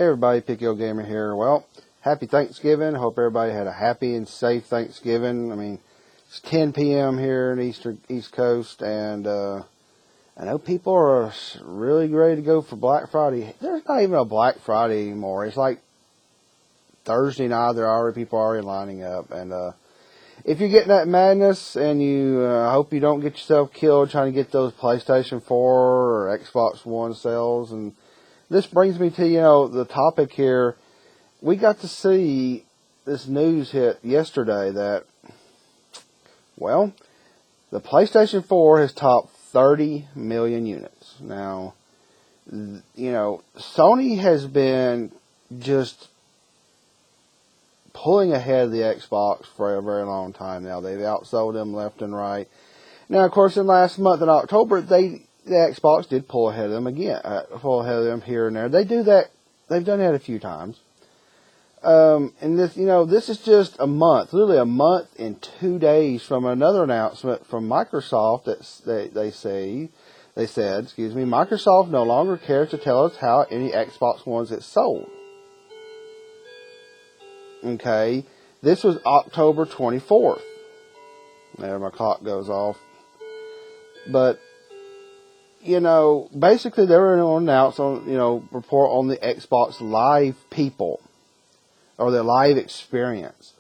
everybody, Pickle Gamer here. Well, happy Thanksgiving. Hope everybody had a happy and safe Thanksgiving. I mean, it's 10 p.m. here in East Coast, and I know people are really ready to go for Black Friday. There's not even a Black Friday anymore. It's like Thursday night. People are already lining up, and if you're getting that madness, and you hope you don't get yourself killed trying to get those PlayStation 4 or Xbox One sales. And this brings me to, the topic here. We got to see this news hit yesterday that, well, the PlayStation 4 has topped 30 million units. Now, Sony has been just pulling ahead of the Xbox for a very long time now. They've outsold them left and right. Now, of course, in last month in October, the Xbox did pull ahead of them again, here and there. They do that. They've done that a few times. And this is just a month, literally a month and 2 days from another announcement from Microsoft that they said, Microsoft no longer cares to tell us how any Xbox Ones it sold. Okay, this was October 24th. There, my clock goes off. But, basically they were going to announce report on the Xbox Live people, or the live experience.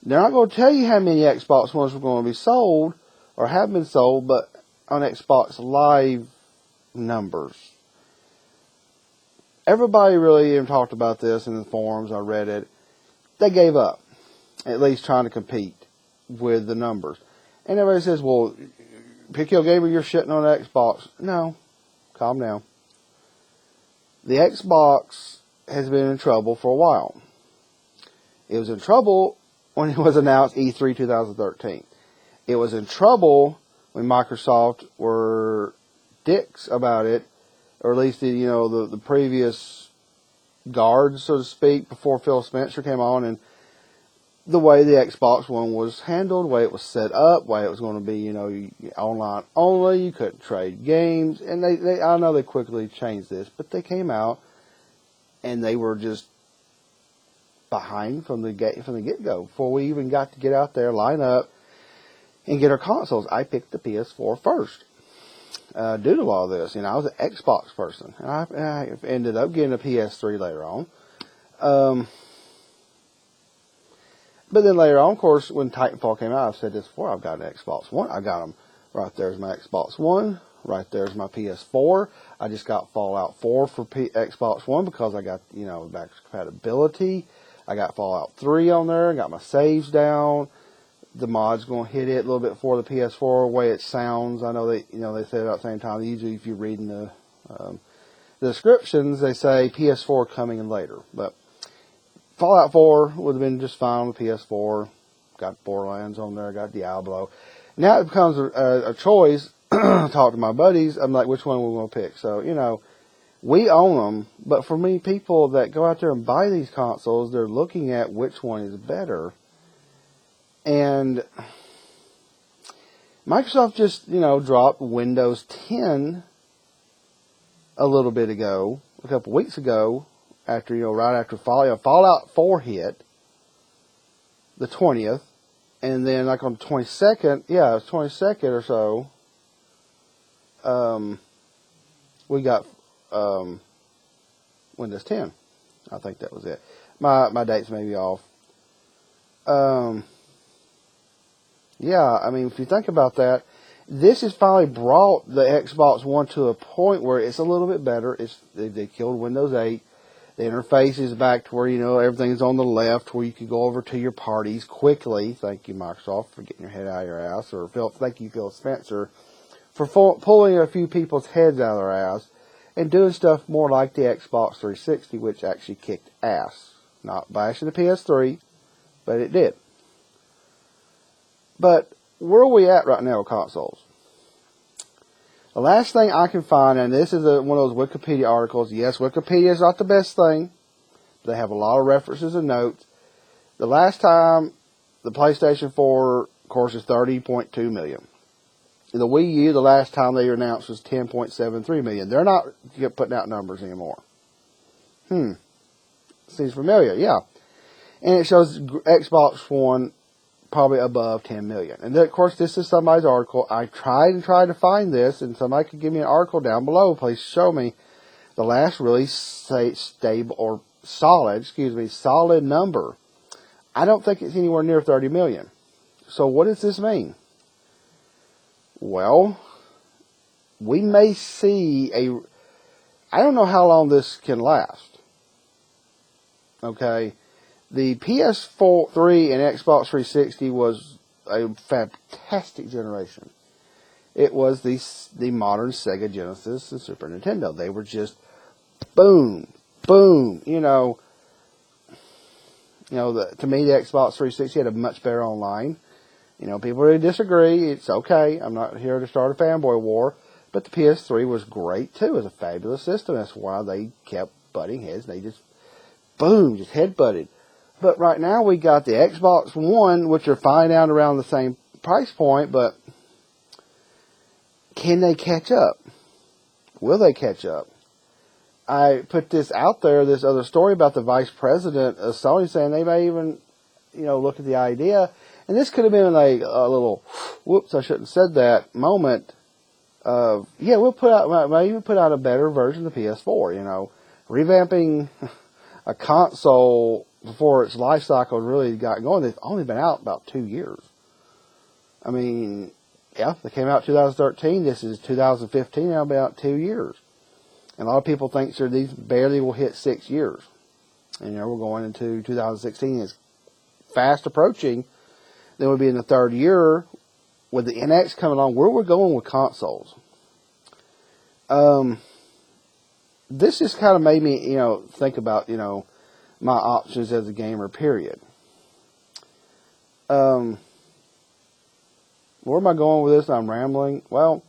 They're not going to tell you how many Xbox Ones were going to be sold, or have been sold, but on Xbox Live numbers. Everybody really even talked about this in the forums. I read it. They gave up, at least trying to compete with the numbers. And everybody says, well, Pickle Gamer, you're shitting on Xbox. No, calm down. The Xbox has been in trouble for a while. It was in trouble when it was announced E3 2013. It was in trouble when Microsoft were dicks about it, or at least the previous guards, so to speak, before Phil Spencer came on, and the way the Xbox One was handled, the way it was set up, the way it was going to be, online only, you couldn't trade games, and I know they quickly changed this, but they came out and they were just behind from the get-go. Before we even got to get out there, line up, and get our consoles. I picked the PS4 first. Due to all this, I was an Xbox person, and I ended up getting a PS3 later on. But then later on, of course, when Titanfall came out, I've said this before, I've got an Xbox One. I got them. Right there's my Xbox One. Right there's my PS4. I just got Fallout 4 for Xbox One because I got, backwards compatibility. I got Fallout 3 on there. I got my saves down. The mod's going to hit it a little bit before the PS4, the way it sounds. I know they say it at the same time. Usually, if you're reading the descriptions, they say PS4 coming in later. But Fallout 4 would have been just fine with PS4. Got Borderlands on there. Got Diablo. Now it becomes a choice. Talk to my buddies. I'm like, which one are we going to pick? So, we own them. But for many people that go out there and buy these consoles, they're looking at which one is better. And Microsoft just, dropped Windows 10 a little bit ago, a couple weeks ago, after, right after Fallout 4 hit, the 20th, and then like on the 22nd, it was 22nd or so, we got Windows 10. I think that was it. My dates may be off. Yeah, I mean, if you think about that, this has finally brought the Xbox One to a point where it's a little bit better. They killed Windows 8. The interface is back to where, everything's on the left, where you can go over to your parties quickly. Thank you, Microsoft, for getting your head out of your ass. Or thank you, Phil Spencer, for pulling a few people's heads out of their ass and doing stuff more like the Xbox 360, which actually kicked ass. Not bashing the PS3, but it did. But where are we at right now with consoles? The last thing I can find, and this is one of those Wikipedia articles. Yes, Wikipedia is not the best thing. They have a lot of references and notes. The last time the PlayStation 4, of course, is 30.2 million. The Wii U, the last time they announced, was 10.73 million. They're not putting out numbers anymore. Seems familiar, yeah. And it shows Xbox One probably above 10 million. And then, of course, this is somebody's article. I tried to find this, and somebody could give me an article down below. Please show me the last really stable or solid number. I don't think it's anywhere near 30 million. So what does this mean? Well, we may see I don't know how long this can last. Okay. The PS4, 3, and Xbox 360 was a fantastic generation. It was the modern Sega Genesis and Super Nintendo. They were just boom, boom. To me, the Xbox 360 had a much better online. People really disagree. It's okay. I'm not here to start a fanboy war. But the PS3 was great, too. It was a fabulous system. That's why they kept butting heads. They just, boom, just head-butted. But right now we got the Xbox One, which are fine down around the same price point, but can they catch up? Will they catch up? I put this out there, this other story about the vice president of Sony saying they may even, look at the idea. And this could have been like a little, whoops, I shouldn't have said that moment of, we'll even put out a better version of the PS4, revamping a console before its life cycle really got going. They've only been out about 2 years. I mean, they came out 2013. This is 2015. Now about 2 years. And a lot of people think these barely will hit 6 years. And we're going into 2016. It's fast approaching. Then we'll be in the third year with the NX coming along. Where we're going with consoles. This just kind of made me, think about, my options as a gamer, period. Where am I going with this? I'm rambling. Well,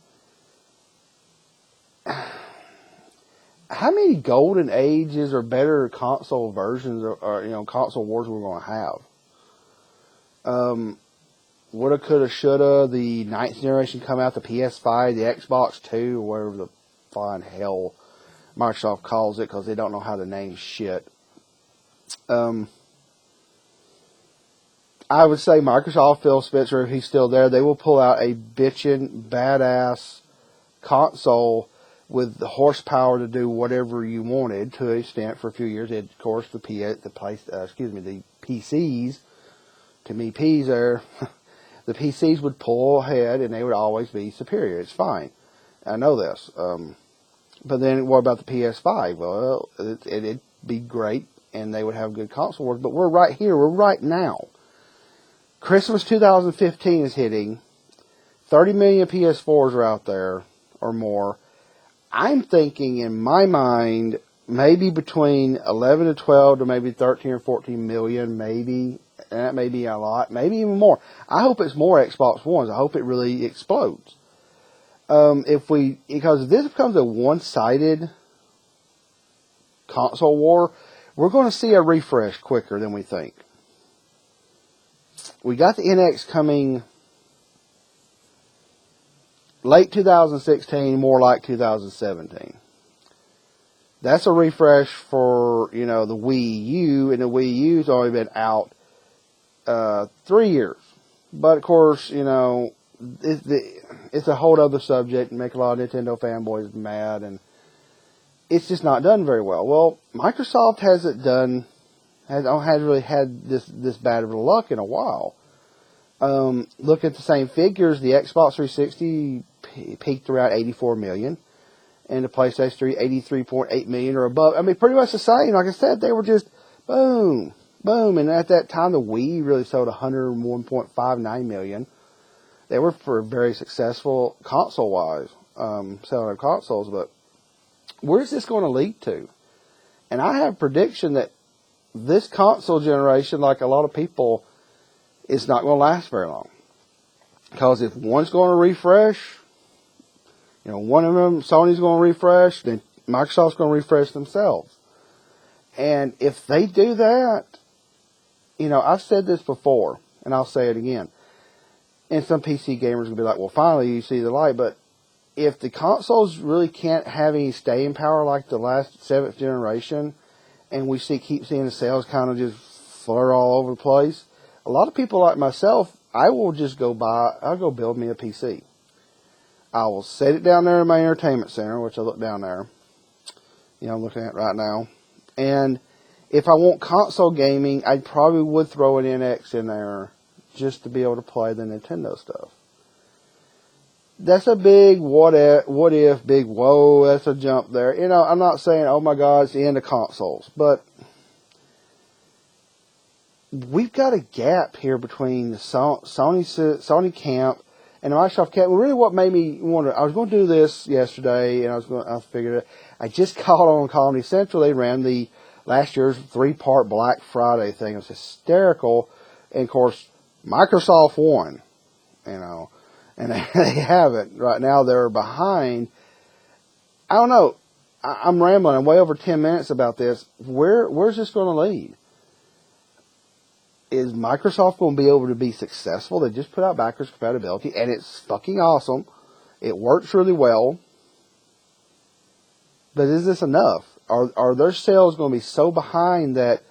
how many golden ages or better console versions or console wars we're going to have? Woulda, coulda, shoulda. The 9th generation come out, the PS5, the Xbox 2, or whatever the flying hell Microsoft calls it, because they don't know how to name shit. I would say Microsoft, Phil Spencer, if he's still there, they will pull out a bitchin' badass console with the horsepower to do whatever you wanted to an extent for a few years. Of course, the PCs, to me, P's there, the PCs would pull ahead and they would always be superior. It's fine. I know this. But then what about the PS5? Well, it'd be great and they would have good console wars. But we're right here. We're right now. Christmas 2015 is hitting. 30 million PS4s are out there or more. I'm thinking in my mind maybe between 11 to 12 to maybe 13 or 14 million, maybe. And that may be a lot, maybe even more. I hope it's more Xbox Ones. I hope it really explodes. Because if this becomes a one-sided console war, we're going to see a refresh quicker than we think. We got the NX coming late 2016, more like 2017. That's a refresh for, the Wii U, and the Wii U's only been out 3 years. But, of course, it's a whole other subject and make a lot of Nintendo fanboys mad, and it's just not done very well. Well, Microsoft hasn't really had this bad of a luck in a while. Look at the same figures. The Xbox 360 peaked around 84 million, and the PlayStation 3 83.8 million or above. I mean, pretty much the same. Like I said, they were just boom, boom. And at that time, the Wii really sold 101.59 million. They were very successful console-wise, selling consoles. But where's this going to lead to? And I have a prediction that this console generation, like a lot of people, is not going to last very long. Because if one's going to refresh, one of them, Sony's going to refresh, then Microsoft's going to refresh themselves. And if they do that, I've said this before, and I'll say it again. And some PC gamers will be like, well, finally you see the light. But if the consoles really can't have any staying power like the last 7th generation, and we keep seeing the sales kind of just flutter all over the place. A lot of people like myself, I'll go build me a PC. I will set it down there in my entertainment center, which I look down there. I'm looking at right now. And if I want console gaming, I probably would throw an NX in there just to be able to play the Nintendo stuff. That's a big what if, big whoa, that's a jump there. I'm not saying, oh my God, it's the end of consoles, but we've got a gap here between the Sony camp and the Microsoft camp. Really what made me wonder, I was going to do this yesterday, and I figured it. I just called on Comedy Central. They ran the last year's 3-part Black Friday thing. It was hysterical. And of course, Microsoft won, and they haven't. Right now, they're behind. I don't know. I'm rambling. I'm way over 10 minutes about this. Where's this going to lead? Is Microsoft going to be able to be successful? They just put out backwards compatibility, and it's fucking awesome. It works really well. But is this enough? Are their sales going to be so behind that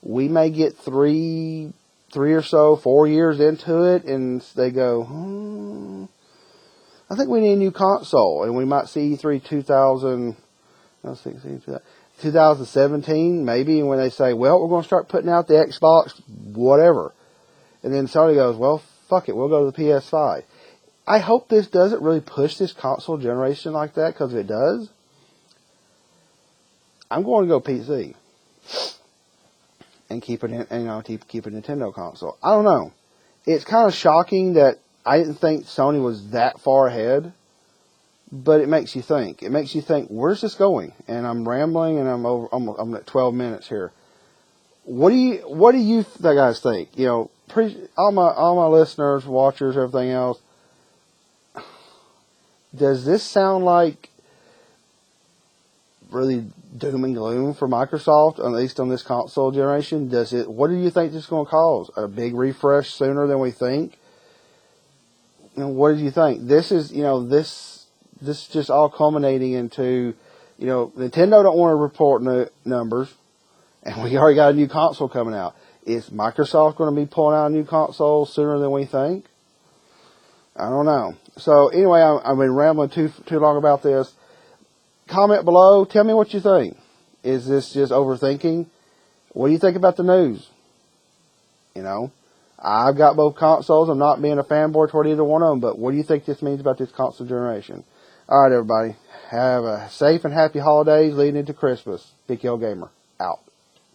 we may get 3 or so, 4 years into it, and they go, I think we need a new console, and we might see E3 2017, maybe, when they say, well, we're going to start putting out the Xbox, whatever. And then Sony goes, well, fuck it, we'll go to the PS5. I hope this doesn't really push this console generation like that, because if it does, I'm going to go PC. And keep a Nintendo console. I don't know. It's kind of shocking that I didn't think Sony was that far ahead, but it makes you think. It makes you think, where's this going? And I'm rambling, and I'm at 12 minutes here. What do you guys think? All my listeners, watchers, everything else. Does this sound like really doom and gloom for Microsoft, at least on this console generation? What do you think this is going to cause? A big refresh sooner than we think? What do you think? This is, this just all culminating into, Nintendo don't want to report numbers, and we already got a new console coming out. Is Microsoft going to be pulling out a new console sooner than we think? I don't know. So anyway, I've been rambling too long about this. Comment below. Tell me what you think. Is this just overthinking? What do you think about the news? I've got both consoles. I'm not being a fanboy toward either one of them, but what do you think this means about this console generation? All right, everybody. Have a safe and happy holidays leading into Christmas. Big Hill Gamer, out.